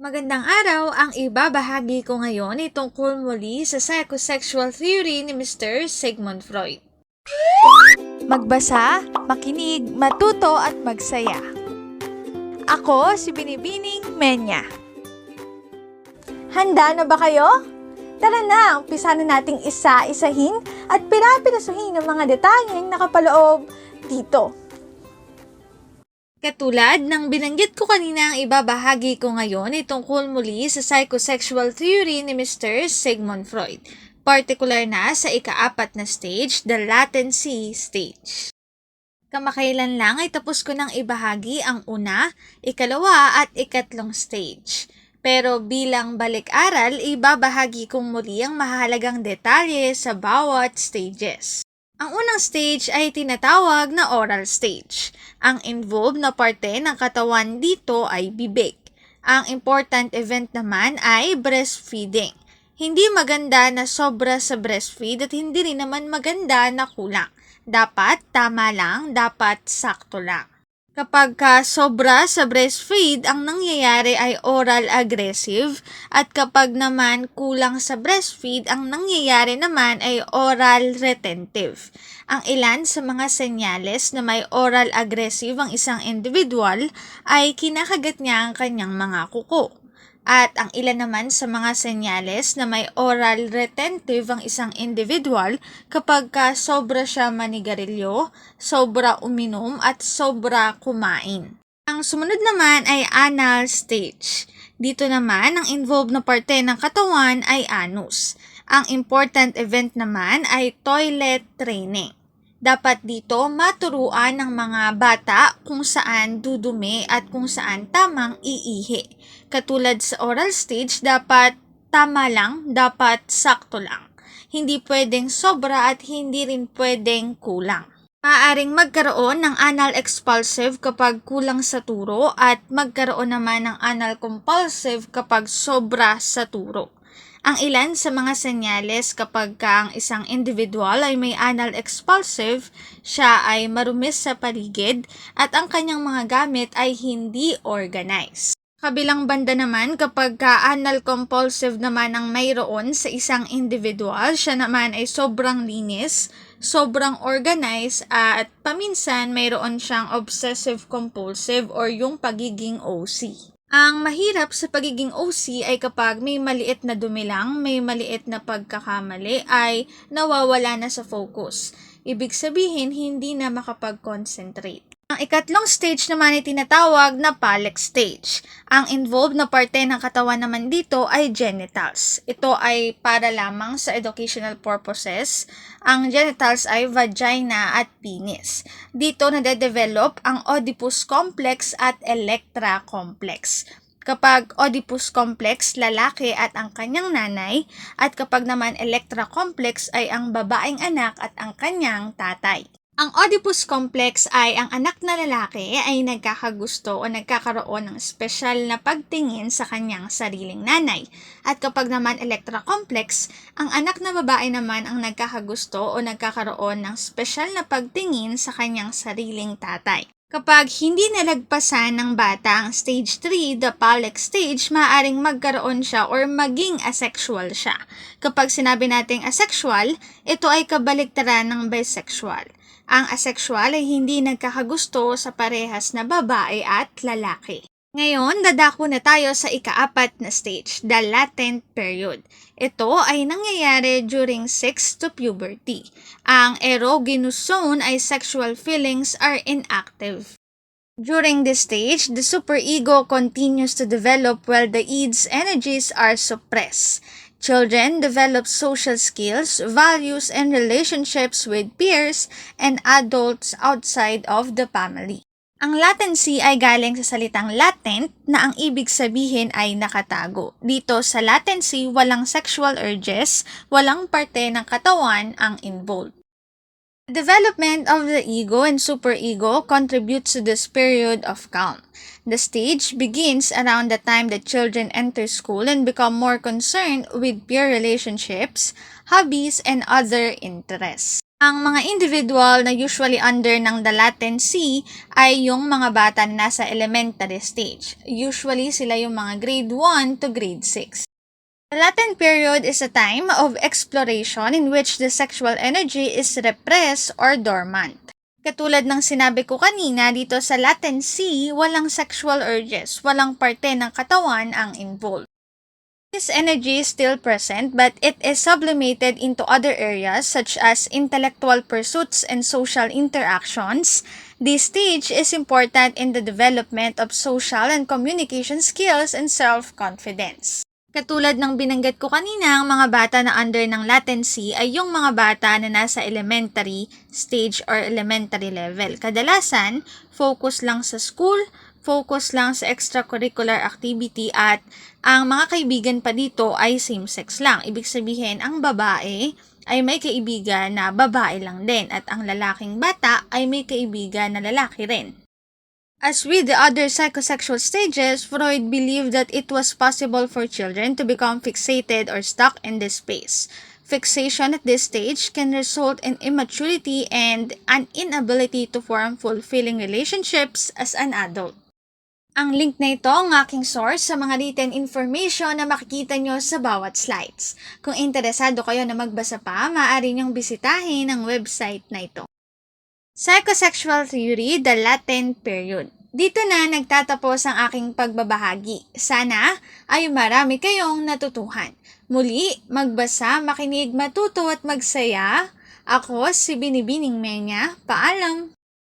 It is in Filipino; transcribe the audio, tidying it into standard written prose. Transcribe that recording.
Magandang araw! Ang ibabahagi ko ngayon ay tungkol muli sa psychosexual theory ni Mr. Sigmund Freud. Magbasa, makinig, matuto at magsaya. Ako si Binibining Menya. Handa na ba kayo? Tara na, umpisa na nating isa-isahin at pirapirasuhin ang mga detalyeng nakapaloob dito. Katulad ng binanggit ko kanina, ang ibabahagi ko ngayon ay tungkol muli sa psychosexual theory ni Mr. Sigmund Freud, partikular na sa ika-4 na stage, the latency stage. Kamakailan lang ay tapos ko nang ibahagi ang una, ikalawa at ikatlong stage. Pero bilang balik-aral, ibabahagi kong muli ang mahalagang detalye sa bawat stages. Ang unang stage ay tinatawag na oral stage. Ang involved na parte ng katawan dito ay bibig. Ang important event naman ay breastfeeding. Hindi maganda na sobra sa breastfeed at hindi rin naman maganda na kulang. Dapat tama lang, dapat sakto lang. Kapag sobra sa breastfeed, ang nangyayari ay oral aggressive at kapag naman kulang sa breastfeed, ang nangyayari naman ay oral retentive. Ang ilan sa mga senyales na may oral aggressive ang isang individual ay kinakagat niya ang kanyang mga kuko. At ang ilan naman sa mga senyales na may oral retentive ang isang individual kapag sobra siya manigarilyo, sobra uminom at sobra kumain. Ang sumunod naman ay anal stage. Dito naman, ang involved na parte ng katawan ay anus. Ang important event naman ay toilet training. Dapat dito maturuan ng mga bata kung saan dudumi at kung saan tamang iihi. Katulad sa oral stage, dapat tama lang, dapat sakto lang. Hindi pwedeng sobra at hindi rin pwedeng kulang. Maaaring magkaroon ng anal expulsive kapag kulang sa turo at magkaroon naman ng anal compulsive kapag sobra sa turo. Ang ilan sa mga senyales kapag ang isang individual ay may anal expulsive, siya ay marumis sa paligid at ang kanyang mga gamit ay hindi organized. Kabilang banda naman, kapag anal compulsive naman ang mayroon sa isang individual, siya naman ay sobrang linis, sobrang organized at paminsan mayroon siyang obsessive compulsive or yung pagiging OC. Ang mahirap sa pagiging OC ay kapag may maliit na dumi lang, may maliit na pagkakamali ay nawawala na sa focus. Ibig sabihin, hindi na makapag-concentrate. Ang ikatlong stage naman ay tinatawag na phallic stage. Ang involved na parte ng katawan naman dito ay genitals. Ito ay para lamang sa educational purposes. Ang genitals ay vagina at penis. Dito nade-develop ang Oedipus complex at Electra complex. Kapag Oedipus complex, lalaki at ang kanyang nanay, at kapag naman Electra complex ay ang babaeng anak at ang kanyang tatay. Ang Oedipus complex ay ang anak na lalaki ay nagkakagusto o nagkakaroon ng espesyal na pagtingin sa kanyang sariling nanay. At kapag naman Electra complex, ang anak na babae naman ang nagkakagusto o nagkakaroon ng espesyal na pagtingin sa kanyang sariling tatay. Kapag hindi nalagpasan ng bata ang stage 3, the phallic stage, maaaring magkaroon siya or maging asexual siya. Kapag sinabi nating asexual, ito ay kabaliktaran ng bisexual. Ang asexual ay hindi nagkakagusto sa parehas na babae at lalaki. Ngayon, dadako na tayo sa ika-4 na stage, the latent period. Ito ay nangyayari during 6 to puberty. Ang erogenous zone ay sexual feelings are inactive. During this stage, the superego continues to develop while the id's energies are suppressed. Children develop social skills, values, and relationships with peers and adults outside of the family. Ang latency ay galing sa salitang latent na ang ibig sabihin ay nakatago. Dito sa latency, walang sexual urges, walang parte ng katawan ang involved. Development of the ego and superego contributes to this period of calm. The stage begins around the time that children enter school and become more concerned with peer relationships, hobbies, and other interests. Ang mga individual na usually under ng the latency ay yung mga bata na nasa elementary stage. Usually sila yung mga grade 1 to grade 6. The latent period is a time of exploration in which the sexual energy is repressed or dormant. Katulad ng sinabi ko kanina, dito sa latency, walang sexual urges, walang parte ng katawan ang involved. This energy is still present but it is sublimated into other areas such as intellectual pursuits and social interactions. This stage is important in the development of social and communication skills and self-confidence. Katulad ng binanggit ko kanina, ang mga bata na under ng latency ay yung mga bata na nasa elementary stage or elementary level. Kadalasan, focus lang sa school, focus lang sa extracurricular activity at ang mga kaibigan pa dito ay same-sex lang. Ibig sabihin, ang babae ay may kaibigan na babae lang din at ang lalaking bata ay may kaibigan na lalaki rin. As with the other psychosexual stages, Freud believed that it was possible for children to become fixated or stuck in this space. Fixation at this stage can result in immaturity and an inability to form fulfilling relationships as an adult. Ang link na ito ang aking source sa mga written information na makikita nyo sa bawat slides. Kung interesado kayo na magbasa pa, maaari nyong bisitahin ang website na ito. Psychosexual Theory, the Latent Period. Dito na nagtatapos ang aking pagbabahagi. Sana ay marami kayong natutuhan. Muli, magbasa, makinig, matuto at magsaya. Ako si Binibining Menya. Paalam!